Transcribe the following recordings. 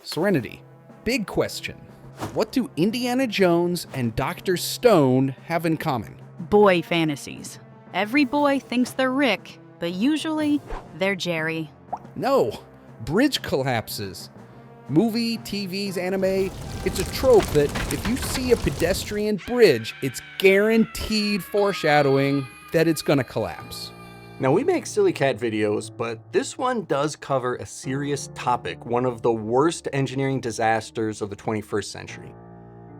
Serenity. Big question. What do Indiana Jones and Dr. Stone have in common? Boy fantasies. Every boy thinks they're Rick, but usually they're Jerry. No. Bridge collapses. Movie, TVs, anime, it's a trope that if you see a pedestrian bridge, it's guaranteed foreshadowing that it's gonna collapse. Now, we make silly cat videos, but this one does cover a serious topic, one of the worst engineering disasters of the 21st century.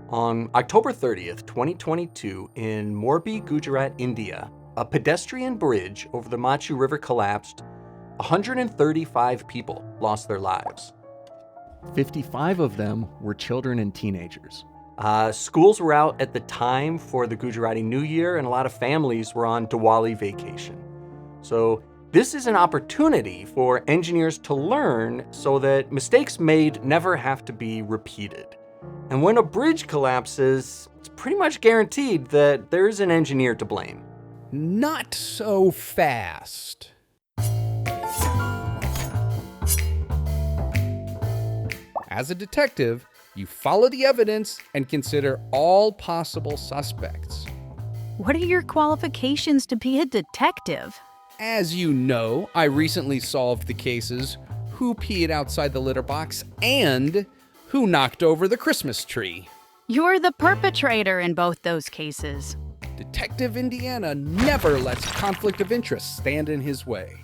On October 30th, 2022, in Morbi, Gujarat, India, a pedestrian bridge over the Machchhu River collapsed. 135 people lost their lives. 55 of them were children and teenagers. Schools were out at the time for the Gujarati New Year, and a lot of families were on Diwali vacation. So this is an opportunity for engineers to learn so that mistakes made never have to be repeated. And when a bridge collapses, it's pretty much guaranteed that there's an engineer to blame. Not so fast. As a detective, you follow the evidence and consider all possible suspects. What are your qualifications to be a detective? As you know, I recently solved the cases who peed outside the litter box and who knocked over the Christmas tree. You're the perpetrator in both those cases. Detective Indiana never lets conflict of interest stand in his way.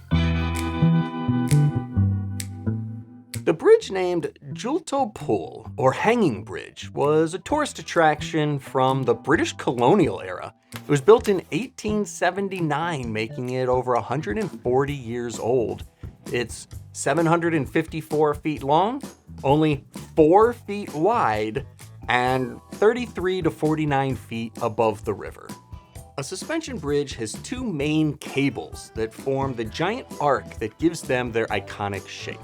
The bridge named Junto Pul, or Hanging Bridge, was a tourist attraction from the British colonial era. It was built in 1879, making it over 140 years old. It's 754 feet long, only 4 feet wide, and 33 to 49 feet above the river. A suspension bridge has two main cables that form the giant arc that gives them their iconic shape.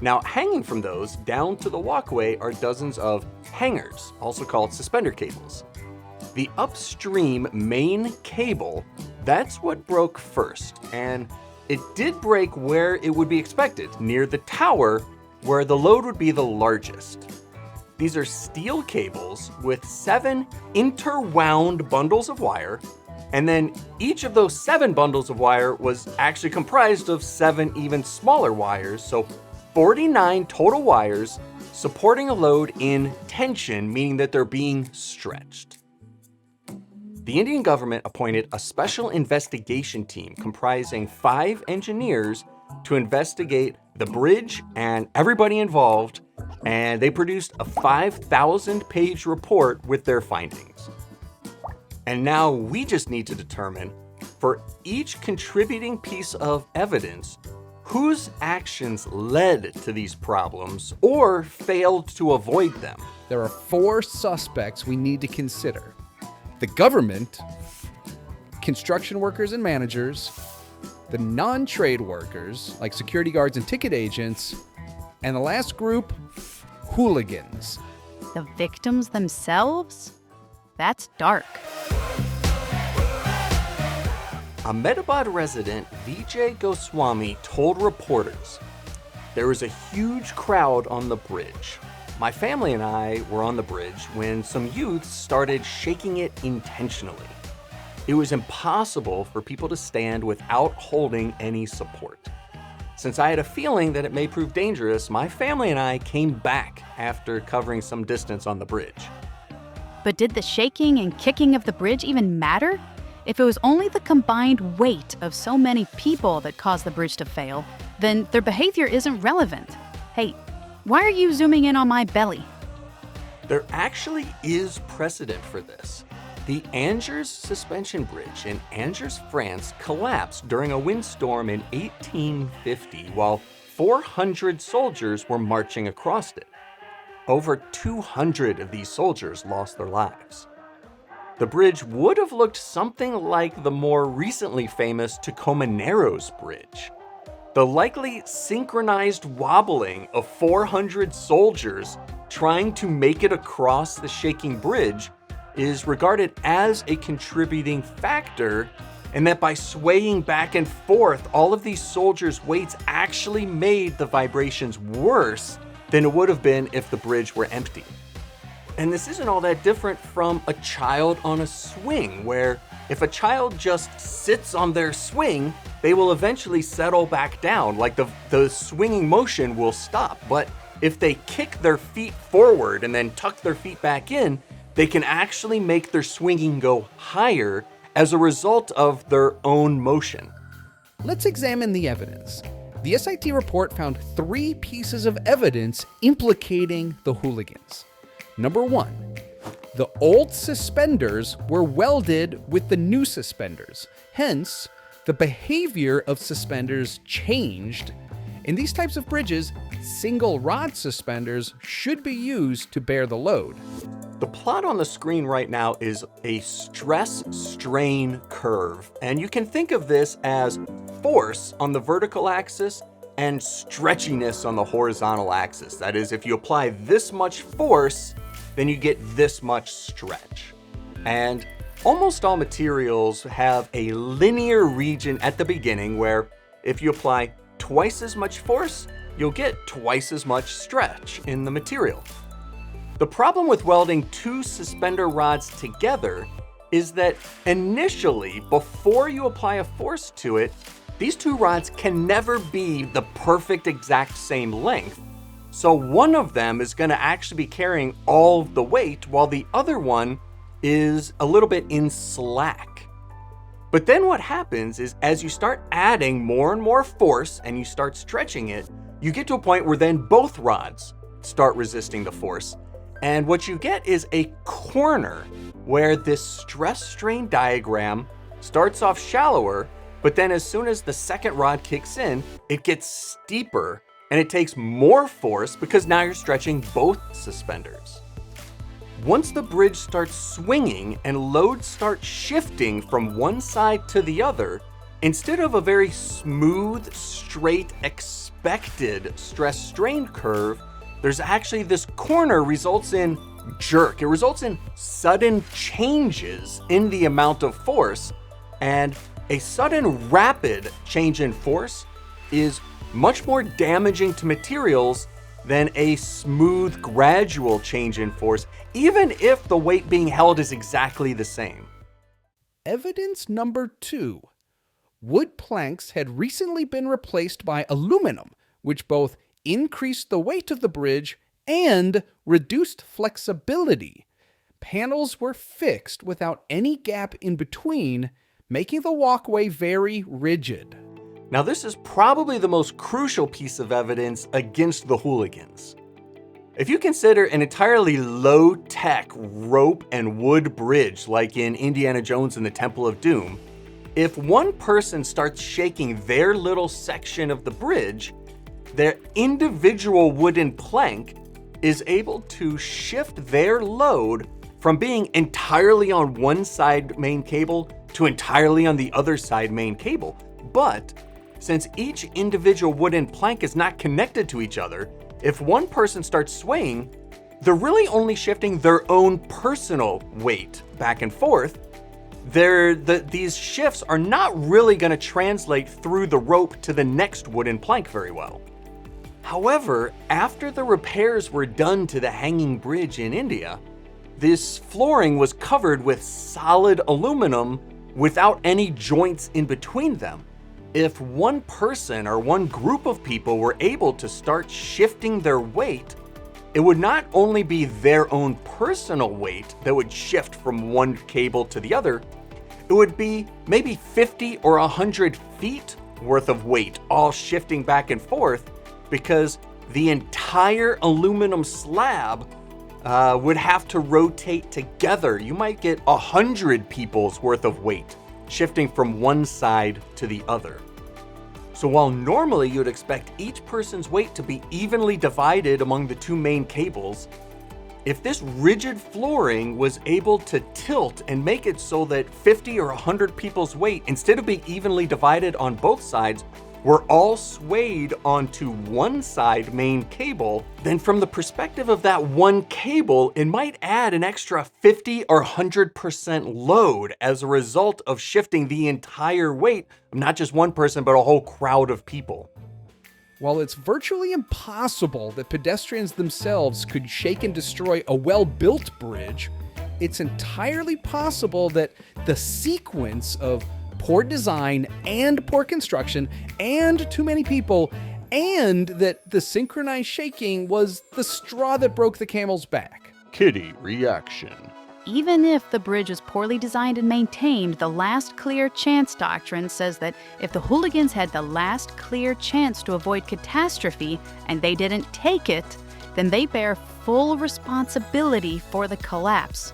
Now, hanging from those down to the walkway are dozens of hangers, also called suspender cables. The upstream main cable, that's what broke first, and it did break where it would be expected, near the tower, where the load would be the largest. These are steel cables with 7 interwound bundles of wire, and then each of those 7 bundles of wire was actually comprised of 7 even smaller wires, so 49 total wires supporting a load in tension, meaning that they're being stretched. The Indian government appointed a special investigation team comprising 5 engineers to investigate the bridge and everybody involved, and they produced a 5,000-page report with their findings. And now we just need to determine, for each contributing piece of evidence, whose actions led to these problems or failed to avoid them. There are 4 suspects we need to consider. The government, construction workers and managers, the non-trade workers, like security guards and ticket agents, and the last group, hooligans. The victims themselves? That's dark. Ahmedabad resident Vijay Goswami told reporters, "There was a huge crowd on the bridge. My family and I were on the bridge when some youths started shaking it intentionally. It was impossible for people to stand without holding any support. Since I had a feeling that it may prove dangerous, my family and I came back after covering some distance on the bridge." But did the shaking and kicking of the bridge even matter? If it was only the combined weight of so many people that caused the bridge to fail, then their behavior isn't relevant. Hey, why are you zooming in on my belly? There actually is precedent for this. The Angers suspension bridge in Angers, France collapsed during a windstorm in 1850 while 400 soldiers were marching across it. Over 200 of these soldiers lost their lives. The bridge would have looked something like the more recently famous Tacoma Narrows Bridge. The likely synchronized wobbling of 400 soldiers trying to make it across the shaking bridge is regarded as a contributing factor, and that by swaying back and forth, all of these soldiers' weights actually made the vibrations worse than it would have been if the bridge were empty. And this isn't all that different from a child on a swing, where if a child just sits on their swing, they will eventually settle back down, like the swinging motion will stop. But if they kick their feet forward and then tuck their feet back in, they can actually make their swinging go higher as a result of their own motion. Let's examine the evidence. The SIT report found 3 pieces of evidence implicating the hooligans. Number 1, the old suspenders were welded with the new suspenders. Hence, the behavior of suspenders changed. In these types of bridges, single rod suspenders should be used to bear the load. The plot on the screen right now is a stress-strain curve, and you can think of this as force on the vertical axis and stretchiness on the horizontal axis. That is, if you apply this much force, then you get this much stretch. And almost all materials have a linear region at the beginning where if you apply twice as much force, you'll get twice as much stretch in the material. The problem with welding 2 suspender rods together is that initially, before you apply a force to it, these 2 rods can never be the perfect exact same length. So one of them is going to actually be carrying all of the weight while the other one is a little bit in slack. But then what happens is as you start adding more and more force and you start stretching it, you get to a point where then both rods start resisting the force. And what you get is a corner where this stress-strain diagram starts off shallower, but then as soon as the second rod kicks in, it gets steeper and it takes more force because now you're stretching both suspenders. Once the bridge starts swinging and loads start shifting from one side to the other, instead of a very smooth, straight, expected stress-strain curve, there's actually this corner results in jerk. It results in sudden changes in the amount of force, and a sudden rapid change in force is much more damaging to materials than a smooth, gradual change in force, even if the weight being held is exactly the same. Evidence number 2. Wood planks had recently been replaced by aluminum, which both increased the weight of the bridge and reduced flexibility. Panels were fixed without any gap in between, making the walkway very rigid. Now, this is probably the most crucial piece of evidence against the hooligans. If you consider an entirely low-tech rope and wood bridge like in Indiana Jones and the Temple of Doom, if one person starts shaking their little section of the bridge, their individual wooden plank is able to shift their load from being entirely on one side main cable to entirely on the other side main cable. But since each individual wooden plank is not connected to each other, if one person starts swaying, they're really only shifting their own personal weight back and forth. These shifts are not really going to translate through the rope to the next wooden plank very well. However, after the repairs were done to the hanging bridge in India, this flooring was covered with solid aluminum without any joints in between them. If one person or one group of people were able to start shifting their weight, it would not only be their own personal weight that would shift from one cable to the other, it would be maybe 50 or 100 feet worth of weight all shifting back and forth, because the entire aluminum slab would have to rotate together. You might get 100 people's worth of weight shifting from one side to the other. So while normally you'd expect each person's weight to be evenly divided among the 2 main cables, if this rigid flooring was able to tilt and make it so that 50 or 100 people's weight, instead of being evenly divided on both sides, were all swayed onto one side main cable, then from the perspective of that one cable, it might add an extra 50 or 100% load as a result of shifting the entire weight of not just one person, but a whole crowd of people. while it's virtually impossible that pedestrians themselves could shake and destroy a well-built bridge, it's entirely possible that the sequence of poor design and poor construction and too many people, and that the synchronized shaking was the straw that broke the camel's back. Kitty reaction. Even if the bridge is poorly designed and maintained, the last clear chance doctrine says that if the hooligans had the last clear chance to avoid catastrophe and they didn't take it, then they bear full responsibility for the collapse.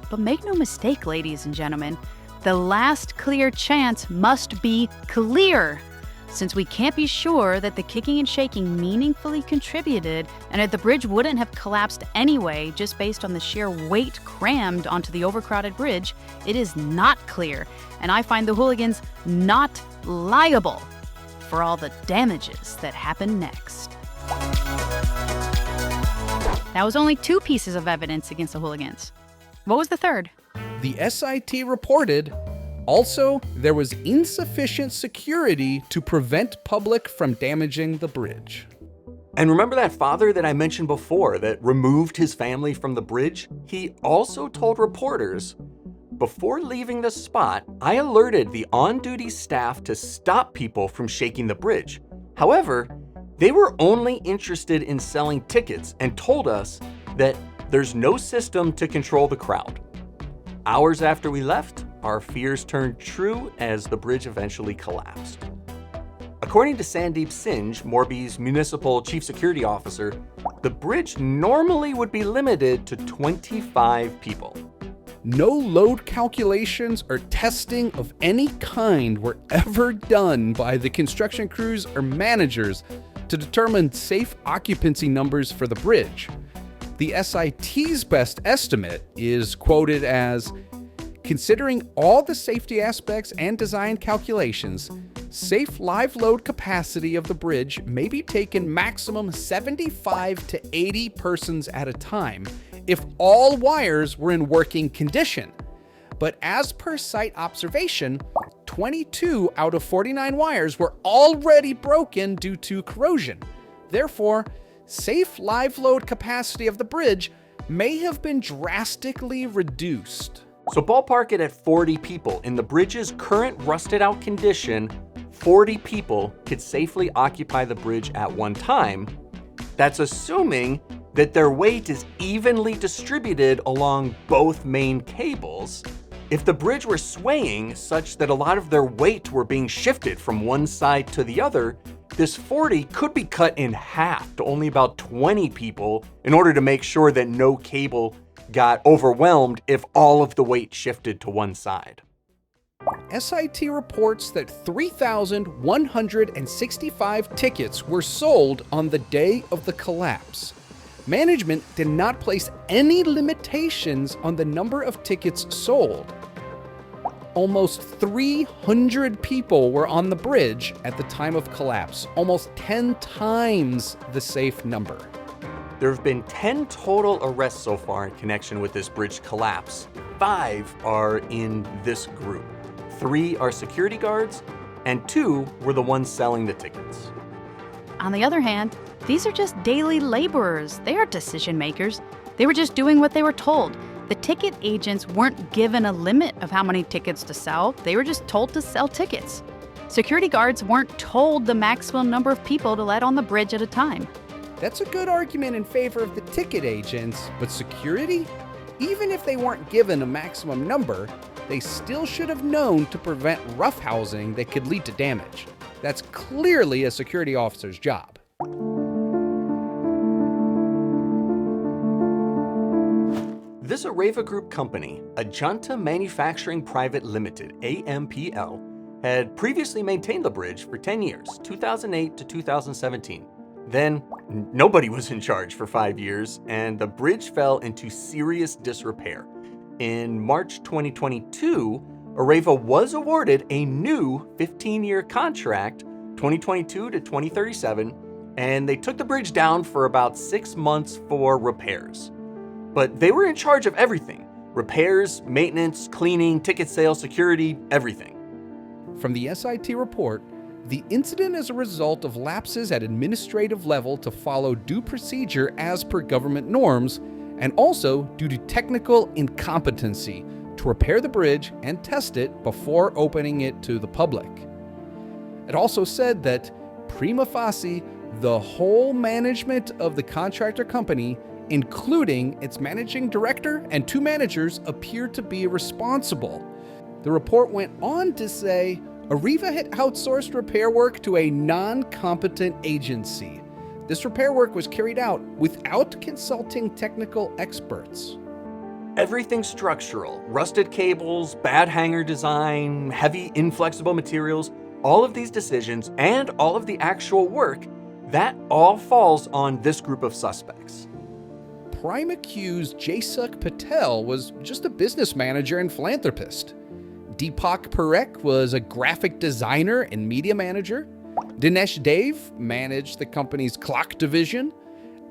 But make no mistake, ladies and gentlemen, the last clear chance must be clear, since we can't be sure that the kicking and shaking meaningfully contributed and that the bridge wouldn't have collapsed anyway just based on the sheer weight crammed onto the overcrowded bridge. It is not clear, and I find the hooligans not liable for all the damages that happen next. That was only 2 pieces of evidence against the hooligans. What was the third? The SIT reported, also, there was insufficient security to prevent public from damaging the bridge. And remember that father that I mentioned before that removed his family from the bridge? He also told reporters, "Before leaving the spot, I alerted the on-duty staff to stop people from shaking the bridge. However, they were only interested in selling tickets and told us that there's no system to control the crowd." Hours after we left, our fears turned true as the bridge eventually collapsed. According to Sandeep Singh, Morbi's municipal chief security officer, the bridge normally would be limited to 25 people. No load calculations or testing of any kind were ever done by the construction crews or managers to determine safe occupancy numbers for the bridge. The SIT's best estimate is quoted as, "Considering all the safety aspects and design calculations, safe live load capacity of the bridge may be taken maximum 75 to 80 persons at a time if all wires were in working condition. But as per site observation, 22 out of 49 wires were already broken due to corrosion. Therefore, safe live load capacity of the bridge may have been drastically reduced." So ballpark it at 40 people. In the bridge's current rusted out condition, 40 people could safely occupy the bridge at one time. That's assuming that their weight is evenly distributed along both main cables. If the bridge were swaying such that a lot of their weight were being shifted from one side to the other, this 40 could be cut in half to only about 20 people in order to make sure that no cable got overwhelmed if all of the weight shifted to one side. SIT reports that 3,165 tickets were sold on the day of the collapse. Management did not place any limitations on the number of tickets sold. Almost 300 people were on the bridge at the time of collapse, almost 10 times the safe number. There have been 10 total arrests so far in connection with this bridge collapse. 5 are in this group. 3 are security guards, and 2 were the ones selling the tickets. On the other hand, these are just daily laborers. They aren't decision makers. They were just doing what they were told. The ticket agents weren't given a limit of how many tickets to sell. They were just told to sell tickets. Security guards weren't told the maximum number of people to let on the bridge at a time. That's a good argument in favor of the ticket agents, but security? Even if they weren't given a maximum number, they still should have known to prevent roughhousing that could lead to damage. That's clearly a security officer's job. This Oreva Group company, Ajanta Manufacturing Private Limited, AMPL, had previously maintained the bridge for 10 years, 2008 to 2017. Then, nobody was in charge for 5 years, and the bridge fell into serious disrepair. In March 2022, Oreva was awarded a new 15-year contract, 2022 to 2037, and they took the bridge down for about 6 months for repairs. But they were in charge of everything: repairs, maintenance, cleaning, ticket sales, security, everything. From the SIT report, The incident is a result of lapses at administrative level to follow due procedure as per government norms, and also due to technical incompetency to repair the bridge and test it before opening it to the public. It also said that prima facie, the whole management of the contractor company, including its managing director and 2 managers, appeared to be responsible. The report went on to say Oreva had outsourced repair work to a non-competent agency. This repair work was carried out without consulting technical experts. Everything structural, rusted cables, bad hanger design, heavy inflexible materials, all of these decisions and all of the actual work, that all falls on this group of suspects. Prime accused Jaisuk Patel was just a business manager and philanthropist. Deepak Parekh was a graphic designer and media manager. Dinesh Dev managed the company's clock division.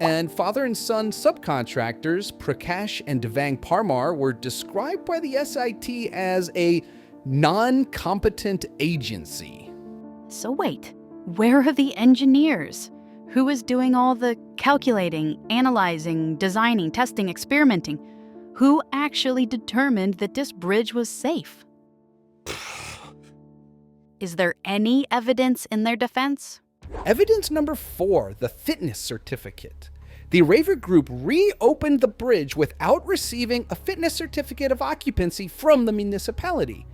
And father and son subcontractors Prakash and Devang Parmar were described by the SIT as a non-competent agency. So wait, where are the engineers? Who is doing all the calculating, analyzing, designing, testing, experimenting? Who actually determined that this bridge was safe? Is there any evidence in their defense? Evidence number 4, the fitness certificate. The Oreva Group reopened the bridge without receiving a fitness certificate of occupancy from the municipality.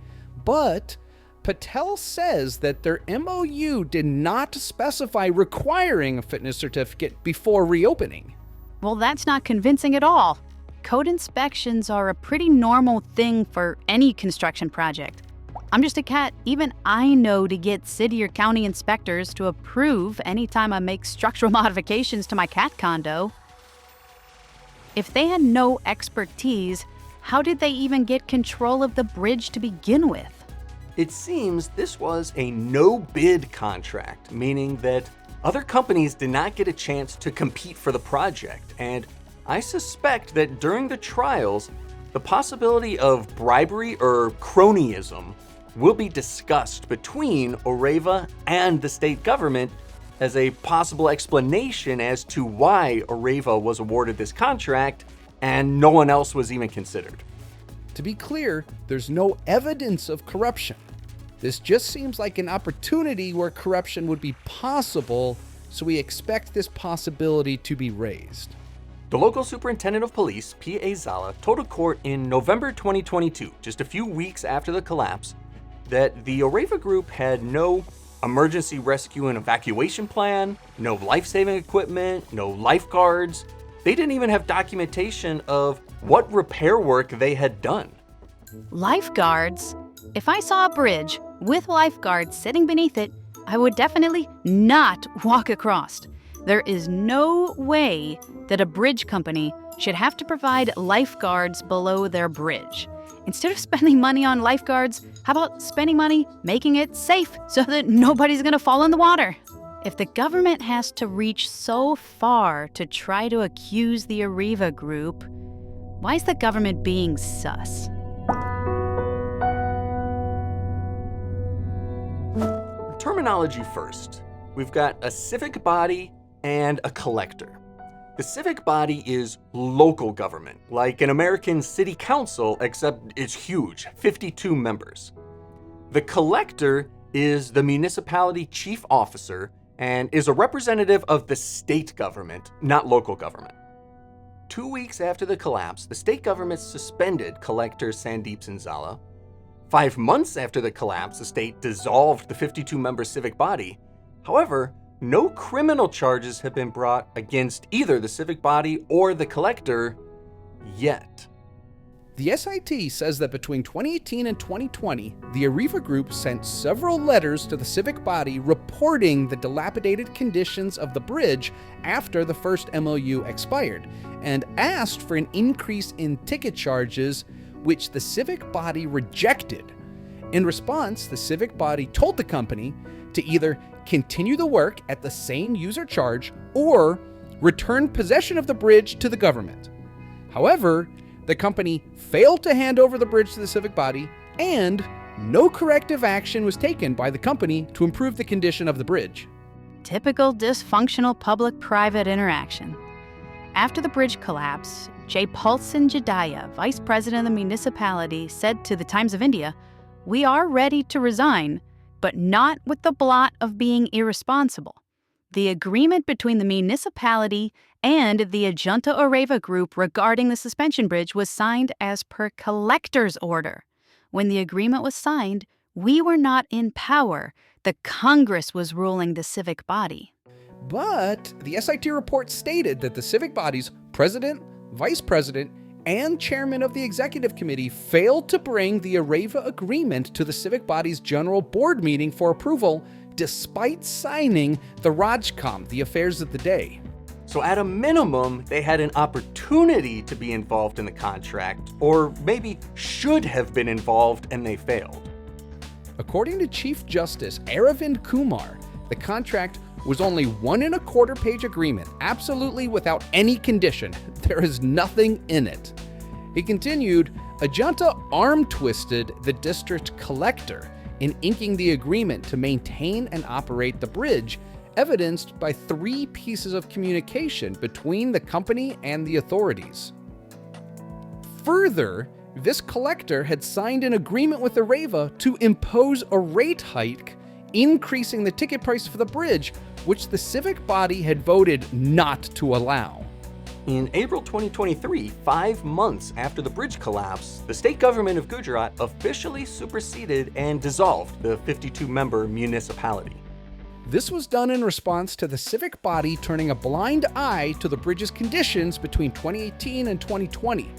But Patel says that their MOU did not specify requiring a fitness certificate before reopening. Well, that's not convincing at all. Code inspections are a pretty normal thing for any construction project. I'm just a cat. Even I know to get city or county inspectors to approve anytime I make structural modifications to my cat condo. If they had no expertise, how did they even get control of the bridge to begin with? It seems this was a no-bid contract, meaning that other companies did not get a chance to compete for the project, and I suspect that during the trials, the possibility of bribery or cronyism will be discussed between Oreva and the state government as a possible explanation as to why Oreva was awarded this contract and no one else was even considered. To be clear, there's no evidence of corruption. This just seems like an opportunity where corruption would be possible, so we expect this possibility to be raised. The local superintendent of police, P.A. Zala, told a court in November 2022, just a few weeks after the collapse, that the Oreva Group had no emergency rescue and evacuation plan, no life-saving equipment, no lifeguards. They didn't even have documentation of what repair work they had done. Lifeguards? If I saw a bridge with lifeguards sitting beneath it, I would definitely not walk across. There is no way that a bridge company should have to provide lifeguards below their bridge. Instead of spending money on lifeguards, how about spending money making it safe so that nobody's gonna fall in the water? If the government has to reach so far to try to accuse the Oreva Group, why is the government being sus? Terminology first. We've got a civic body and a collector. The civic body is local government, like an American city council, except it's huge, 52 members. The collector is the municipality chief officer and is a representative of the state government, not local government. 2 weeks after the collapse, the state government suspended Collector Sandeep Sinzala. 5 months after the collapse, the state dissolved the 52-member civic body. However, no criminal charges have been brought against either the civic body or the collector yet. The SIT says that between 2018 and 2020, the Oreva Group sent several letters to the civic body reporting the dilapidated conditions of the bridge after the first MOU expired, and asked for an increase in ticket charges, which the civic body rejected. In response, the civic body told the company to either continue the work at the same user charge or return possession of the bridge to the government. However, the company failed to hand over the bridge to the civic body and no corrective action was taken by the company to improve the condition of the bridge. Typical dysfunctional public-private interaction. After the bridge collapse, J. Paulson Jadaya, vice president of the municipality, said to the Times of India, "We are ready to resign, but not with the blot of being irresponsible. The agreement between the municipality and the Junto Oreva group regarding the suspension bridge was signed as per collector's order. When the agreement was signed, we were not in power. The Congress was ruling the civic body." But the SIT report stated that the civic body's president, vice president, and chairman of the executive committee failed to bring the Oreva agreement to the civic body's general board meeting for approval, despite signing the Rajcom, the affairs of the day. So at a minimum, they had an opportunity to be involved in the contract, or maybe should have been involved and they failed. According to Chief Justice Aravind Kumar, the contract was only 1.25 page agreement, absolutely without any condition. There is nothing in it. He continued, Ajanta arm-twisted the district collector in inking the agreement to maintain and operate the bridge, evidenced by 3 pieces of communication between the company and the authorities. Further, this collector had signed an agreement with Oreva to impose a rate hike, increasing the ticket price for the bridge, which the civic body had voted not to allow. In April 2023, 5 months after the bridge collapse, the state government of Gujarat officially superseded and dissolved the 52-member municipality. This was done in response to the civic body turning a blind eye to the bridge's conditions between 2018 and 2020.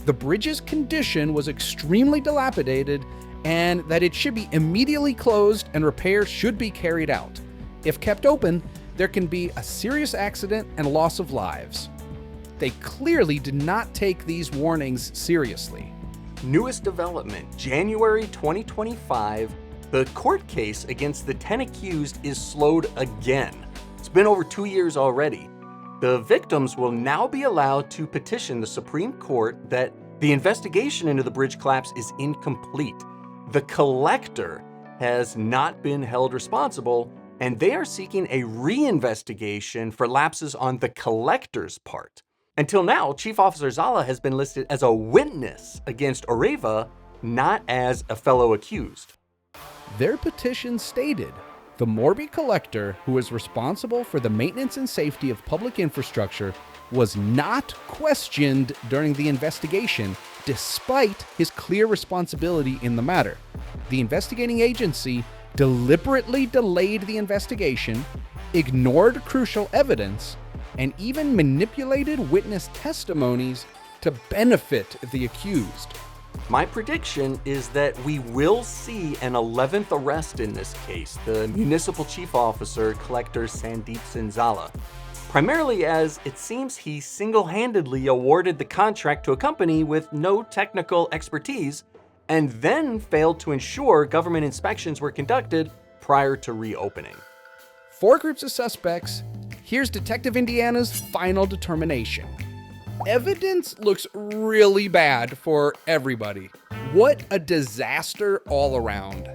The bridge's condition was extremely dilapidated and that it should be immediately closed and repairs should be carried out. If kept open, there can be a serious accident and loss of lives. They clearly did not take these warnings seriously. Newest development, January 2025, the court case against the 10 accused is slowed again. It's been over 2 years already. The victims will now be allowed to petition the Supreme Court that the investigation into the bridge collapse is incomplete. The collector has not been held responsible, and they are seeking a reinvestigation for lapses on the collector's part. Until now, Chief Officer Zala has been listed as a witness against Oreva, not as a fellow accused. Their petition stated, the Morbi collector, who is responsible for the maintenance and safety of public infrastructure, was not questioned during the investigation, despite his clear responsibility in the matter. The investigating agency deliberately delayed the investigation, ignored crucial evidence, and even manipulated witness testimonies to benefit the accused. My prediction is that we will see an 11th arrest in this case, the municipal chief officer, collector Sandeep Sinzala, primarily as it seems he single-handedly awarded the contract to a company with no technical expertise and then failed to ensure government inspections were conducted prior to reopening. 4 groups of suspects. Here's Detective Indiana's final determination. Evidence looks really bad for everybody. What a disaster all around.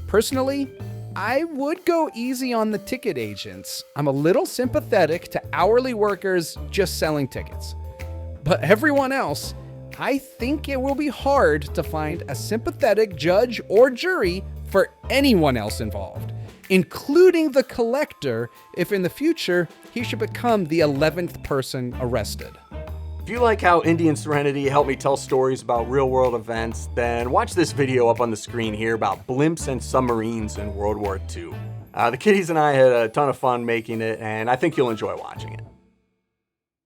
Personally, I would go easy on the ticket agents. I'm a little sympathetic to hourly workers just selling tickets. But everyone else, I think it will be hard to find a sympathetic judge or jury for anyone else involved, including the collector if in the future he should become the 11th person arrested. If you like how Indy and Serenity help me tell stories about real-world events, then watch this video up on the screen here about blimps and submarines in World War II. The kiddies and I had a ton of fun making it, and I think you'll enjoy watching it.